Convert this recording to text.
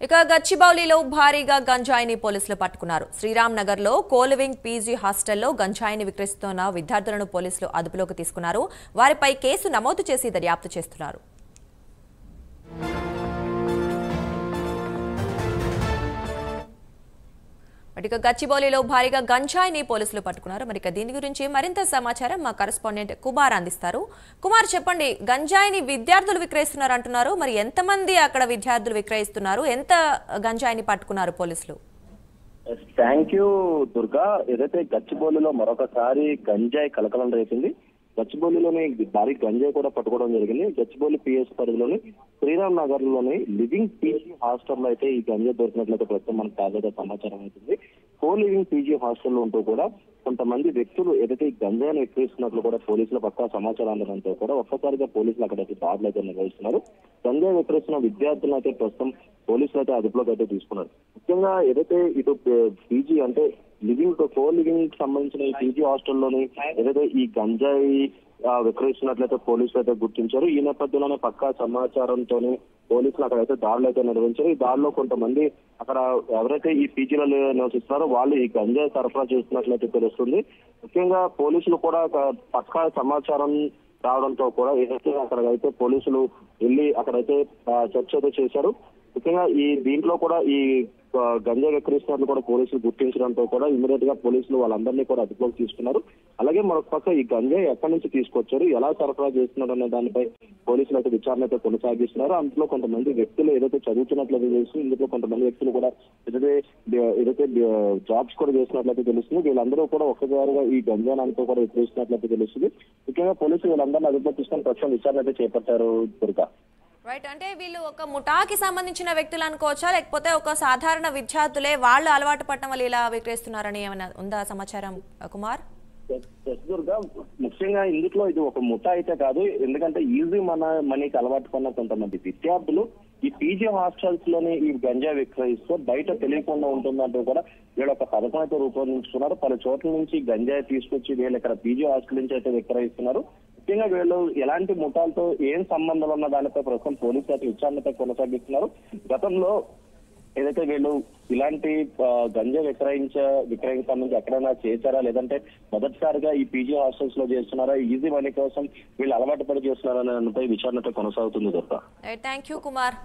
ఇక గచ్చిబౌలిలో భారీగా గంజాయిని పోలీసులు పట్టుకున్నారు. శ్రీరామ్ నగర్ లో కోలివింగ్ పీజీ హాస్టల్లో గంజాయిని విక్రయిస్తున్న విద్యార్థులను పోలీసులు అదుపులోకి తీసుకున్నారు. వారిపై కేసు నమోదు చేసి దర్యాప్తు చేస్తున్నారు. ఇక గచ్చిబౌలిలో భారీగా గంజాయిని పోలీసులు పట్టుకున్నారు. మరి దీని గురించి మరింత సమాచారం మా కరెస్పాండెంట్ కుమార్ అందిస్తారు. కుమార్, చెప్పండి, గంజాయిని విద్యార్థులు విక్రయిస్తున్నారు అంటున్నారు. మరి ఎంతమంది అక్కడ విద్యార్థులు విక్రయిస్తున్నారు? ఎంత గంజాయిని పట్టుకున్నారు పోలీసులు? Thank you Durga. ఏదైతే గచ్చిబౌలిలో మరొకసారి గంజాయి కలకలం రేసింది. గచ్చిబౌలిలోని భారీ గంజాయి కూడా పట్టుకోవడం జరిగింది. గచ్చిబౌలి పిఎస్ పరిధిలోని శ్రీరామ్ నగర్ లోని లివింగ్ పీజీ హాస్టల్లో అయితే ఈ గంజాయి దొరికినట్లయితే ప్రస్తుతం మనకు తాజాగా సమాచారం అవుతుంది. కో లివింగ్ పీజీ హాస్టల్లో ఉంటూ కూడా కొంతమంది వ్యక్తులు ఏదైతే ఈ గంజాయిని విక్రయిస్తున్నట్లు కూడా పోలీసుల పక్క సమాచారం అందడంతో కూడా ఒక్కసారిగా పోలీసులు అక్కడైతే దాడులు అయితే నిర్వహిస్తున్నారు. గంజాయి విక్రయిస్తున్న విద్యార్థులను అయితే ప్రస్తుతం పోలీసులు అయితే అదుపులోకి అయితే తీసుకున్నారు. ముఖ్యంగా ఏదైతే ఇటు పీజీ అంటే కో లివింగ్ సంబంధించిన ఈ పీజీ హాస్టల్లోని ఏదైతే ఈ గంజాయి విక్రయిస్తున్నట్లయితే పోలీసులు అయితే గుర్తించారు. ఈ నేపథ్యంలోనే పక్కా సమాచారంతో పోలీసులు అక్కడైతే దాడులు అయితే నిర్వహించారు. ఈ దాడిలో కొంతమంది అక్కడ ఎవరైతే ఈ పీజీలో నివసిస్తున్నారో వాళ్ళు ఈ గంజాయి సరఫరా చేస్తున్నట్లయితే తెలుస్తుంది. ముఖ్యంగా పోలీసులు కూడా పక్కా సమాచారం రావడంతో కూడా ఏదైతే అక్కడైతే పోలీసులు వెళ్ళి అక్కడైతే చర్చ అయితే చేశారు. ముఖ్యంగా ఈ దీంట్లో కూడా ఈ గంజాయి విక్రయిస్తున్నట్లు కూడా పోలీసులు గుర్తించడంతో కూడా ఇమీడియట్ గా పోలీసులు వాళ్ళందరినీ కూడా అదుపులోకి తీసుకున్నారు. అలాగే మరొక పక్క ఈ గంజాయి ఎక్కడి నుంచి తీసుకొచ్చారు, ఎలా సరఫరా చేస్తున్నారు అనే దానిపై పోలీసులు అయితే విచారణ అయితే కొనసాగిస్తున్నారు. అందులో కొంతమంది వ్యక్తులు ఏదైతే చదువుతున్నట్లయితే తెలుస్తుంది. ఇందులో కొంతమంది వ్యక్తులు కూడా ఏదైతే జాబ్స్ కూడా చేస్తున్నట్లయితే తెలుస్తుంది. వీళ్ళందరూ కూడా ఒక్కసారిగా ఈ గంజాయితో కూడా విక్రయిస్తున్నట్లయితే తెలుస్తుంది. ముఖ్యంగా పోలీసులు వీళ్ళందరినీ అదుపులోకి తీసుకొని ప్రస్తుతం విచారణ అయితే చేపట్టారు దుర్గా. రైట్, అంటే వీళ్ళు ఒక ముఠాకి సంబంధించిన వ్యక్తులు అనుకోవచ్చా, లేకపోతే ఒక సాధారణ విద్యార్థులే వాళ్ళు అలవాటు పడటం వల్ల ఇలా విక్రయిస్తున్నారని ఏమైనా ఉందా సమాచారం కుమార్? దుర్గా, ముఖ్యంగా ఇందులో ఇది ఒక ముఠా అయితే కాదు. ఎందుకంటే ఈజీ మనీకి అలవాటు పడిన కొంతమంది విద్యార్థులు ఈ పీజీ హాస్టల్స్ లోని ఈ గంజాయి విక్రయిస్తూ బయట తెలియకుండా ఉంటుందంటూ కూడా వీళ్ళు ఒక పథకం అయితే రూపొందించుకున్నారు. పలు చోట్ల నుంచి గంజాయి తీసుకొచ్చి వీళ్ళు ఇక్కడ పీజీ హాస్టల్ నుంచి అయితే విక్రయిస్తున్నారు. ముఖ్యంగా వీళ్ళు ఎలాంటి ముఠాలతో ఏం సంబంధాలు ఉన్న దానిపై ప్రస్తుతం పోలీసులు అయితే విచారణతో కొనసాగిస్తున్నారు. గతంలో ఏదైతే వీళ్ళు ఇలాంటి గంజాయి విక్రయం సంబంధించి ఎక్కడైనా చేశారా, లేదంటే మొదటిసారిగా ఈ పీజీ హాస్టల్స్ లో చేస్తున్నారా, ఈజీ మనీ కోసం వీళ్ళు అలవాటు పడి చేస్తున్నారా అనే దానిపై విచారణతో కొనసాగుతుంది. Thank you Kumar.